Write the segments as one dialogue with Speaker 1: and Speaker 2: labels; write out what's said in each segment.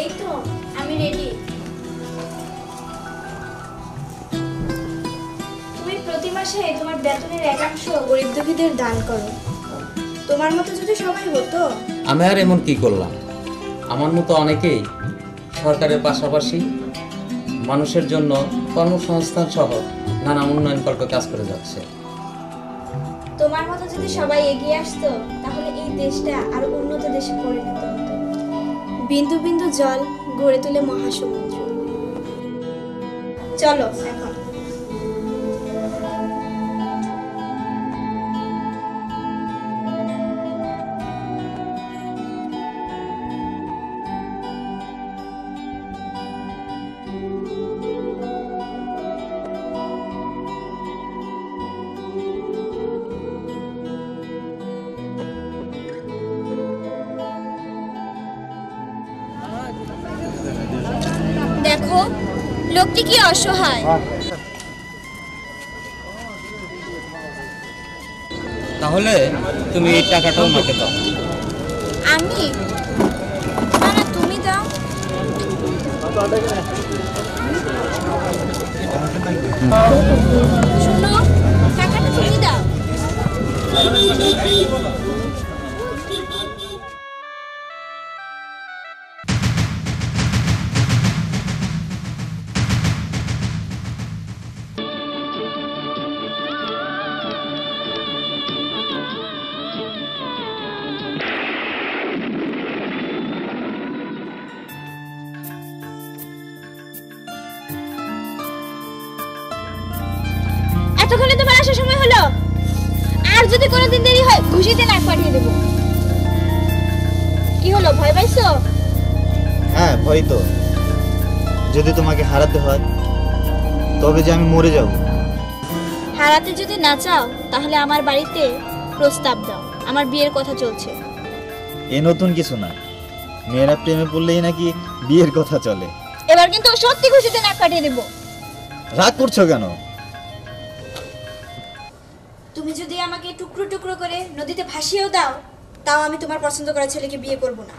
Speaker 1: এই তো আমি রেডি। তুমি প্রতি মাসে তোমার বেতনের একাংশ গরিব দুঃখীদের দান করো। তোমার মতো যদি সবাই হতো।
Speaker 2: আমি আর এমন কি করলাম? আমার মতো অনেকেই সরকারের পাশাপাশি মানুষের জন্য কর্মসংস্থান সহ নানা উন্নয়নকল্পে কাজ করে যাচ্ছে।
Speaker 1: তোমার মতো যদি সবাই এগিয়ে আসতো তাহলে এই দেশটা আরো উন্নত দেশে পরিণত হতো। বিন্দু বিন্দু জল গড়ে তোলে মহাসমুদ্র। চলো এখন। দেখো লোকটি কি অসহায়।
Speaker 2: তাহলে তুমি এই টাকাটাও আমাকে দাও।
Speaker 1: আমি? না না, তুমি দাও। শোনো, টাকাটা তুমি দাও। এতক্ষণে তোমার আসার সময় হলো। আর যদি কোনোদিন দেরি হয় ঘুষিতে নাক পাঠিয়ে দেবো। কি হলো, ভয় পাইছো?
Speaker 3: হ্যাঁ, ভয় তো। যদি তোমাকে হারাতে হয় তবে যে আমি মরে যাব।
Speaker 1: হারাতে যদি না চাও তাহলে আমার বাড়িতে প্রস্তাব দাও, আমার বিয়ের কথা চলছে।
Speaker 3: এ নতুন কিছু না, মেয়েরা প্রেমে পড়লেই নাকি বিয়ের কথা চলে।
Speaker 1: এবার কিন্তু সত্যি ঘুষিতে নাক পাঠিয়ে দেবো।
Speaker 3: রাগ করছো কেন?
Speaker 1: তুমি যদি আমাকে টুকরো টুকরো করে নদীতে ভাসিয়েও দাও তাও আমি তোমার পছন্দ করা ছেলেকে বিয়ে করব না।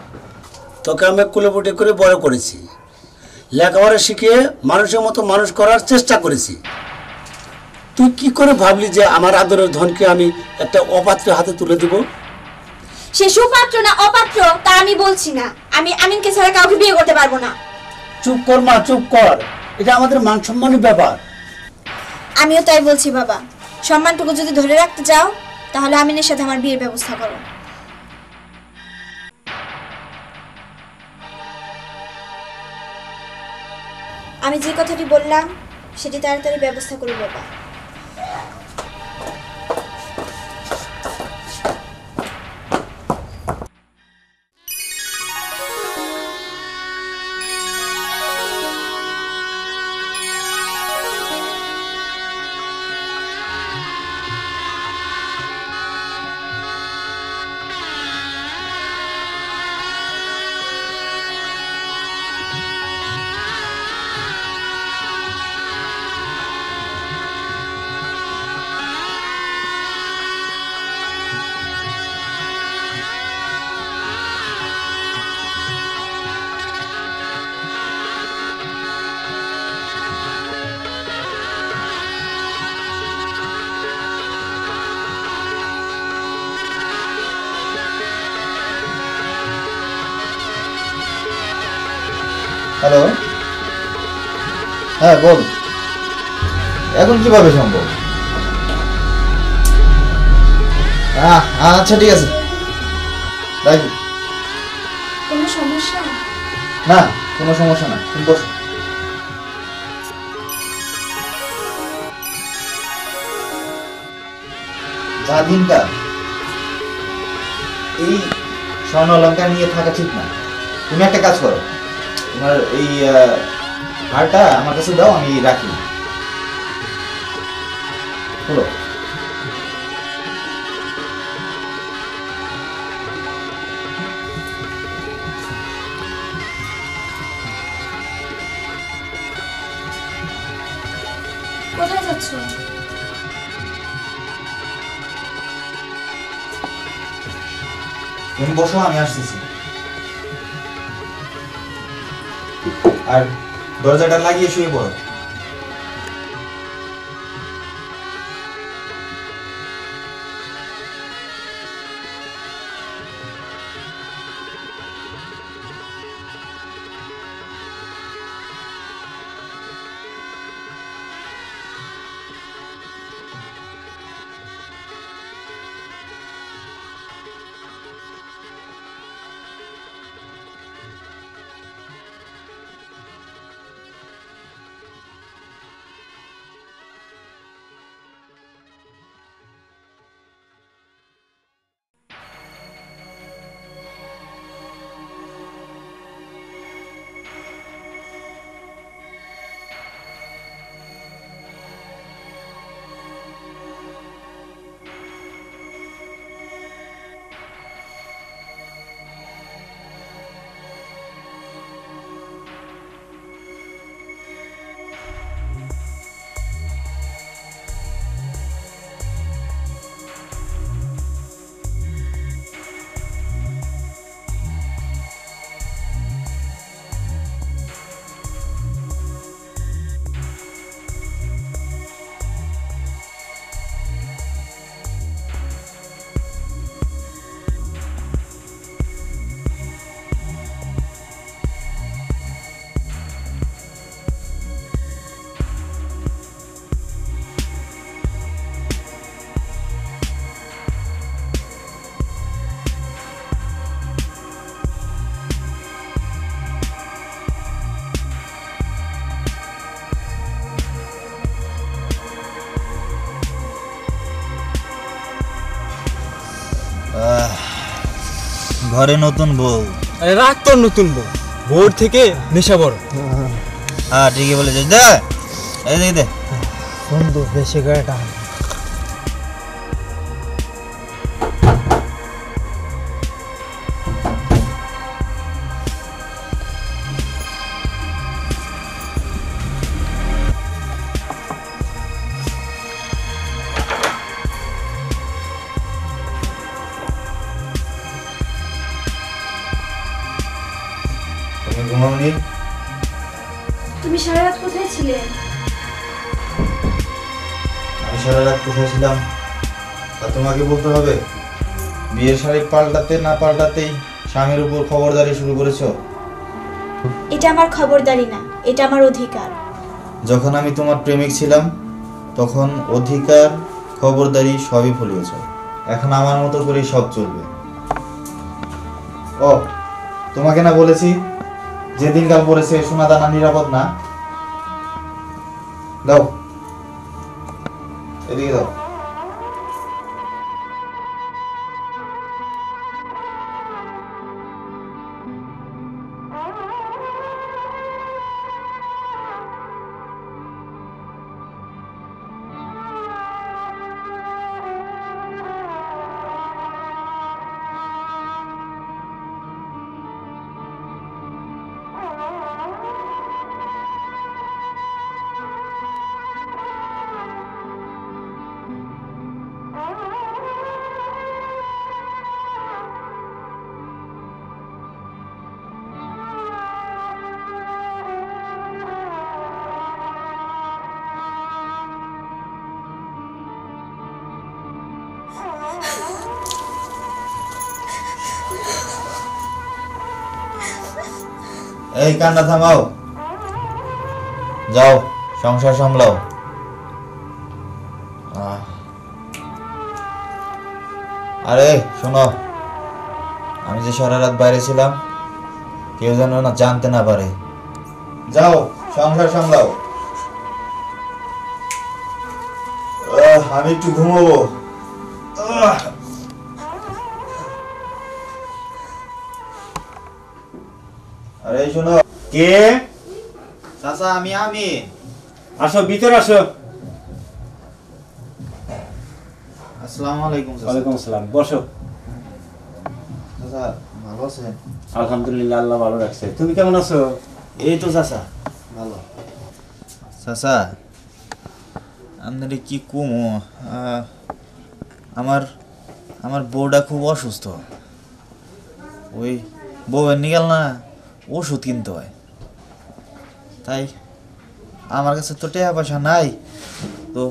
Speaker 4: তোকে আমি কুলেপুটে করে বড় করেছি, লেখাপড়া শিখিয়ে মানুষের মতো মানুষ করার চেষ্টা করেছি। তুই কি করে ভাবলি যে আমার আদরের ধনকে আমি একটা অপাত্রের হাতে তুলে দেব?
Speaker 1: সে সুপাত্র না অপাত্র তা আমি বলছি না। আমি আমিনকে ছাড়া কাউকে বিয়ে করতে পারবো না।
Speaker 4: চুপ কর মা, চুপ কর। এটা আমাদের মান সম্মানের ব্যাপার।
Speaker 1: আমিও তাই বলছি বাবা, সম্মানটুকু যদি ধরে রাখতে চাও তাহলে আমিনের সাথে আমার বিয়ের ব্যবস্থা করো। আমি যে কথাটি বললাম সেটি তাড়াতাড়ি ব্যবস্থা করো বাবা।
Speaker 3: হ্যালো, হ্যাঁ বল। এখন কিভাবে সম্ভব? আচ্ছা ঠিক আছে, রাখি।
Speaker 1: কোনো সমস্যা?
Speaker 3: না, কোনো সমস্যা না, তুমি বসো। যা দিনকাল এই স্বর্ণ অলঙ্কার নিয়ে থাকা ঠিক না। তুমি একটা কাজ করো, তোমার এই হারটা আমার কাছে দাও, আমি রাখি। হলো,
Speaker 1: কোথায় যাচ্ছ?
Speaker 3: তুমি বসো, আমি আসতেছি। আর দরজাটা লাগিয়ে শুয়ে পড়ো। ঘরে নতুন বউ।
Speaker 5: আরে রাগ তোর নতুন বউ, ভোর থেকে নেশা বড়।
Speaker 3: হ্যাঁ ঠিকই বলেছিস। দে এই দেখ দে
Speaker 5: বন্ধু বেশি করে টান।
Speaker 3: তুমি ঘুমাওনি?
Speaker 1: তুমি সারা রাত কোথায় ছিলে?
Speaker 3: আমি সারা রাত কোথায় ছিলাম তা তোমাকে বলতে হবে? বিয়ের শাড়ি পাল্টাতে না পাল্টাতেই স্বামীর উপর খবরদারি শুরু করেছো।
Speaker 1: এটা আমার খবরদারি না, এটা আমার অধিকার।
Speaker 3: যখন আমি তোমার প্রেমিক ছিলাম তখন অধিকার খবরদারি সবই ভুলিয়েছ। এখন আমার মতো করেই সব চলবে। ও তোমাকে না বলেছি যে দিনকাল পড়েছে সোনা দানা নিরাপদ না? দাও এদিকে দাও। এই কান্না থামাও, যাও সংসার সামলাও। আরে শোনো, আমি যে সারা রাত বাইরে ছিলাম কেউ যেন না জানতে না পারে। যাও সংসার সামলাও। আমি একটু ঘুমাবো। আরে শোনো।
Speaker 5: কে?
Speaker 3: চাচা আমি
Speaker 5: আসো ভিতরে আসো।
Speaker 3: আসসালামু আলাইকুম চাচা।
Speaker 5: ওয়ালাইকুম আসসালাম, বসো।
Speaker 3: চাচা ভালো আছেন?
Speaker 5: আলহামদুলিল্লাহ, আল্লাহ ভালো রাখছে। তুমি কেমন আছো?
Speaker 3: এই তো চাচা ভালো। চাচা আপনারে কি কমো, আমার বউটা খুব অসুস্থ। ওই বউয়ের নিকাল না ওষুধ কিনতে হয়। তাই আমার কাছে তো টাকা পয়সা নাই, তো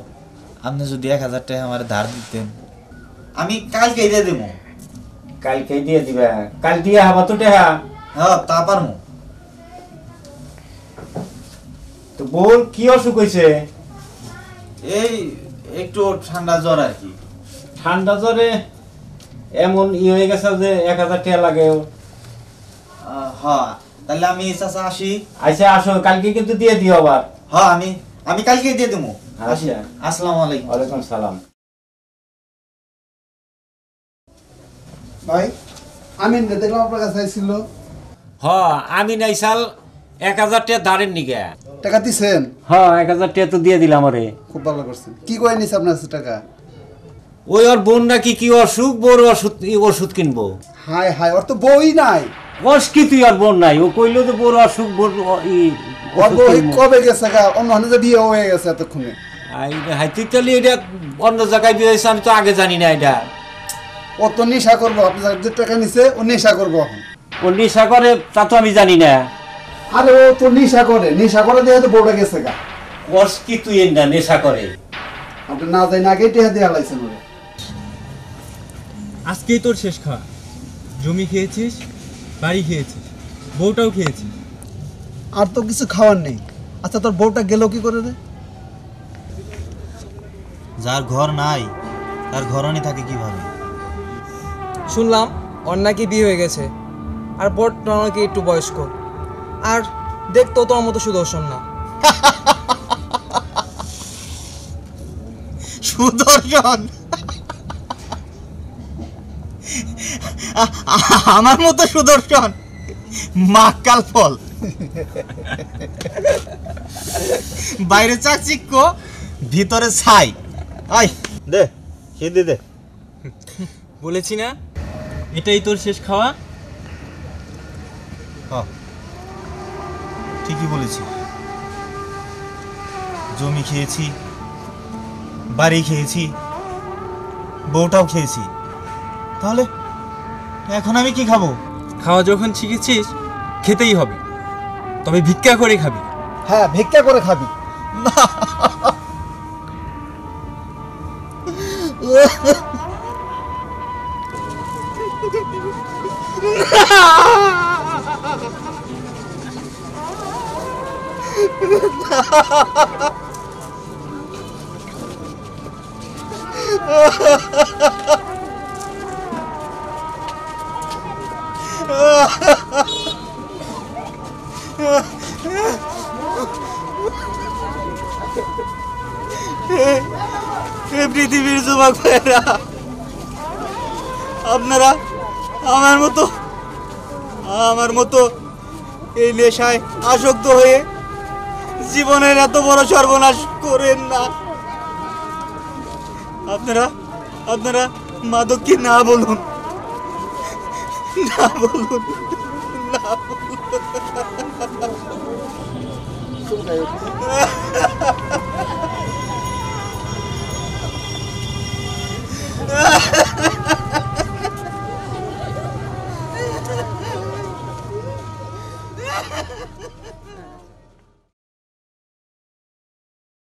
Speaker 3: আপনি যদি 1000 টাকা আমার ধার দিতেন আমি কালকে দিয়ে দেবো।
Speaker 6: কালকে দিয়ে দিবা? কাল দিয়ে হবা তো টেহা?
Speaker 3: হ্যাঁ তা পারমু।
Speaker 6: তো বোন কি অসুখ হয়েছে?
Speaker 3: এই একটু ঠান্ডা জ্বর আর কি।
Speaker 6: ঠান্ডা জ্বরে এমন হয়ে গেছে যে 1000 টাকা লাগে।
Speaker 3: হ্যাঁ তাহলে আমি চাচা আসি।
Speaker 6: আচ্ছা আসো, কালকে কিন্তু দিয়ে দিও আবার।
Speaker 3: হ্যাঁ আমি কালকে দিয়ে দেবো। আসি,
Speaker 6: আচ্ছা।
Speaker 3: আসসালামু আলাইকুম।
Speaker 6: ওয়ালাইকুম সালাম।
Speaker 7: ভাই আমি দেখলাম আপনার কাছে আইছিল,
Speaker 6: আমি নাই সাল 1000 টাকা দাঁড়েন নিগে।
Speaker 7: টাকা দিছেন?
Speaker 6: 1000 টাকা তো দিয়ে দিলাম আরে।
Speaker 7: খুব ভালো করছেন। কি করে নিছে আপনার কাছে টাকা?
Speaker 6: ওই ওর বোন নাকি কি অসুখ, বড় ওষুধ কিনবো।
Speaker 7: হাই হাই, ওর তো বই নাই।
Speaker 6: বস কি তুই আর বোন নাই? ও কইলো তো বড় অসুখ,
Speaker 7: ওর বই কবে গেছে গা? অন্য হাতে বিয়ে হয়ে গেছে এতক্ষণে।
Speaker 6: তুই তাহলে এটা অন্য জায়গায় বিয়ে হয়েছে, আমি তো আগে জানি না এটা।
Speaker 7: ও তো নেশা করবো, আপনার যে টাকা নিছে ও নেশা করবো এখন।
Speaker 6: ও নেশা করে তা তো আমি জানি না।
Speaker 7: আরে ও তো নেশা করে দিয়ে তো বউটা গেছে গা।
Speaker 6: বস কি তুই না নেশা করে?
Speaker 7: আপনি না যাই না আগেই টাকা দিয়ে হালাইছেন ওরে।
Speaker 5: আজকেই তোর শেষ খাওয়া। জমি খেয়েছিস, বাড়ি খেয়েছিস, বউটাও খেয়েছিস।
Speaker 7: আর তো কিছু খাওয়ার নেই। আচ্ছা তোর বউটা গেল কি করে রে?
Speaker 3: যার ঘর নাই তার ঘরণী থাকে কিভাবে?
Speaker 8: শুনলাম ওর নাকি বিয়ে হয়ে গেছে, আর বরটা নাকি একটু বয়স্ক, আর দেখতো তোমার মতো সুদর্শন না।
Speaker 3: সুদর্শন? আমার মতো সুদর্শন? মাকাল ফল। বাইরে চাকচিক্য, ভিতরে ছাই। আই দে খেয়ে দে।
Speaker 5: বলেছি না এটাই তোর শেষ খাওয়া।
Speaker 3: ঠিকই বলেছি। জমি খেয়েছি, বাড়ি খেয়েছি, বউটাও খেয়েছি, তাহলে এখন আমি কি খাবো?
Speaker 5: খাওয়া যখন শিখেছিস খেতেই হবে, তবে ভিক্ষা করে খাবি।
Speaker 7: হ্যাঁ ভিক্ষা করে খাবি।
Speaker 3: পৃথিবীর যুবক ভাইরা, আপনারা আমার মতো এই নেশায় আসক্ত হয়ে জীবনের এত বড় সর্বনাশ করেন না। আপনারা মাদককে না বলুন, না বলুন, না বলুন।